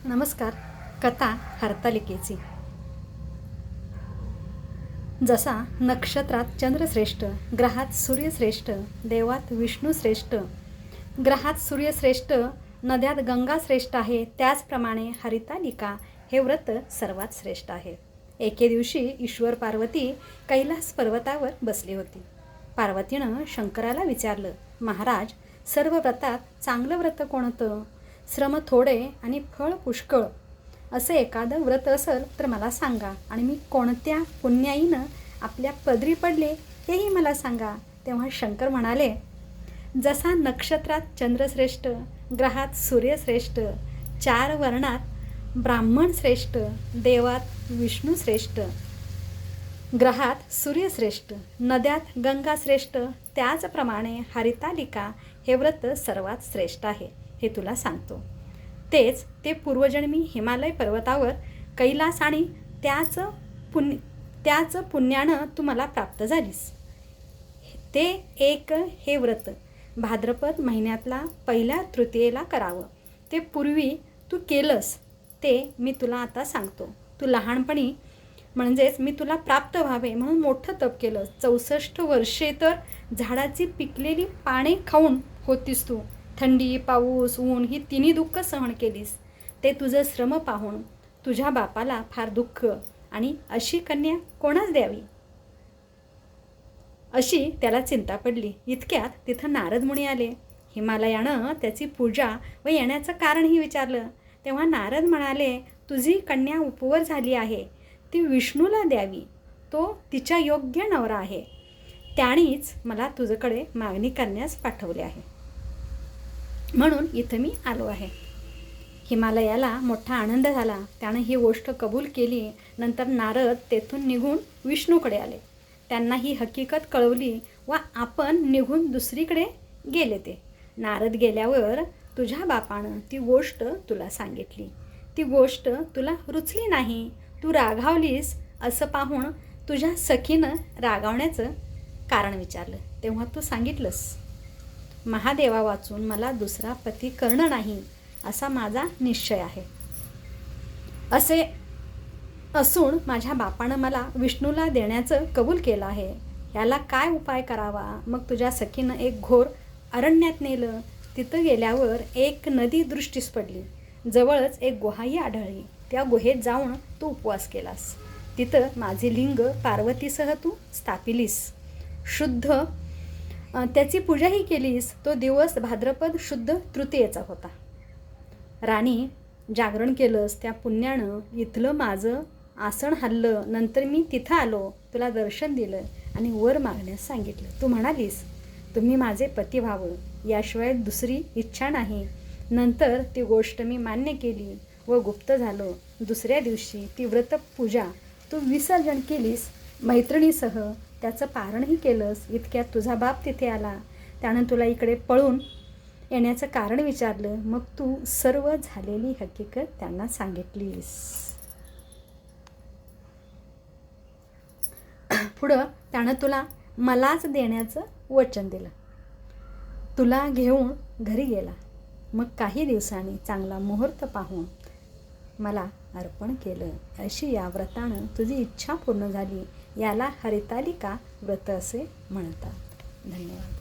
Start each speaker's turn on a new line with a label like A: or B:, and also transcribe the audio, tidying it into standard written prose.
A: नमस्कार. कथा हरतालिकेची. जसा नक्षत्रात चंद्रश्रेष्ठ, ग्रहात सूर्यश्रेष्ठ, देवात विष्णुश्रेष्ठ, ग्रहात सूर्यश्रेष्ठ, नद्यात गंगाश्रेष्ठ आहे, त्याचप्रमाणे हरितालिका हे व्रत सर्वात श्रेष्ठ आहे. एके दिवशी ईश्वर पार्वती कैलास पर्वतावर बसली होती. पार्वतीनं शंकराला विचारलं, महाराज, सर्व व्रतात चांगलं व्रत कोणतं? श्रम थोडे आणि फळ पुष्कळ असं एखादं व्रत असेल तर मला सांगा, आणि मी कोणत्या पुण्याईनं आपल्या पदरी पडले हेही मला सांगा. तेव्हा शंकर म्हणाले, जसा नक्षत्रात चंद्रश्रेष्ठ, ग्रहात सूर्यश्रेष्ठ, 4 वर्णात ब्राह्मण श्रेष्ठ, देवात विष्णू श्रेष्ठ, ग्रहात सूर्यश्रेष्ठ, नद्यात गंगा श्रेष्ठ, त्याचप्रमाणे हरितालिका हे व्रत सर्वात श्रेष्ठ आहे हे तुला सांगतो. तेच ते पूर्वजन्मी हिमालय पर्वतावर कैलास आणि त्याच पुण्यानं तू मला प्राप्त झालीस. ते एक हे व्रत भाद्रपद महिन्यातला पहिल्या तृतीयेला करावं. ते पूर्वी तू केलंस ते मी तुला आता सांगतो. तू लहानपणी म्हणजेच मी तुला प्राप्त व्हावे म्हणून मोठं तप केलं. 64 वर्षे तर झाडाची पिकलेली पाने खाऊन होतीस तू. थंडी, पाऊस, ऊन ही तिन्ही दुःख सहन केलीस. ते तुझं श्रम पाहून तुझ्या बापाला फार दुःख, आणि अशी कन्या कोणास द्यावी अशी त्याला चिंता पडली. इतक्यात तिथं नारद मुनी आले. हिमालयानं त्याची पूजा व येण्याचं कारणही विचारलं. तेव्हा नारद म्हणाले, तुझी कन्या उपवर झाली आहे, ती विष्णूला द्यावी. तो तिच्या योग्य नवरा आहे. त्यानेच मला तुझ्याकडे मागणी करण्यास पाठवले आहे, म्हणून इथं मी आलो आहे. हिमालयाला मोठा आनंद झाला. त्यानं ही गोष्ट कबूल केली. नंतर नारद तेथून निघून विष्णूकडे आले. त्यांना ही हकीकत कळवली व आपण निघून दुसरीकडे गेले. ते नारद गेल्यावर तुझ्या बापानं ती गोष्ट तुला सांगितली. ती गोष्ट तुला रुचली नाही, तू रागावलीस. असं पाहून तुझ्या सखीनं रागावण्याचं कारण विचारलं. तेव्हा तू सांगितलंस, महादेवा वाचून मला दुसरा पती करणं नाही असा माझा निश्चय आहे. असे असून माझ्या बापानं मला विष्णूला देण्याचं कबूल केलं आहे. याला काय उपाय करावा? मग तुझ्या सखीनं एक घोर अरण्यात नेलं. तिथं गेल्यावर एक नदी दृष्टीस पडली. जवळच एक गुहाही आढळली. त्या गुहेत जाऊन तू उपवास केलास. तिथं माझे लिंग पार्वतीसह तू स्थापिलीस. शुद्ध त्याची पूजाही केलीस. तो दिवस भाद्रपद शुद्ध तृतीयेचा होता. राणी, जागरण केलंस त्या पुण्यानं इथलं माझं आसन हल्लं. नंतर मी तिथं आलो, तुला दर्शन दिलं आणि वर मागण्यास सांगितलं. तू म्हणालीस, तुम्ही माझे पती व्हावं, याशिवाय दुसरी इच्छा नाही. नंतर ती गोष्ट मी मान्य केली व गुप्त झालो. दुसऱ्या दिवशी ती व्रतपूजा तू विसर्जन केलीस मैत्रिणीसह. त्याचं पारणही केलंस. इतक्यात तुझा बाप तिथे आला. त्यानं तुला इकडे पळून येण्याचं कारण विचारलं. मग तू सर्व झालेली हकीकत त्यांना सांगितलीस. पुढं त्यानं तुला मलाच देण्याचं वचन दिलं. तुला घेऊन घरी गेला. मग काही दिवसांनी चांगला मुहूर्त पाहून मला अर्पण केलं. अशी या व्रतानं तुझी इच्छा पूर्ण झाली. याला हरितालिका व्रत असे म्हणतात. धन्यवाद.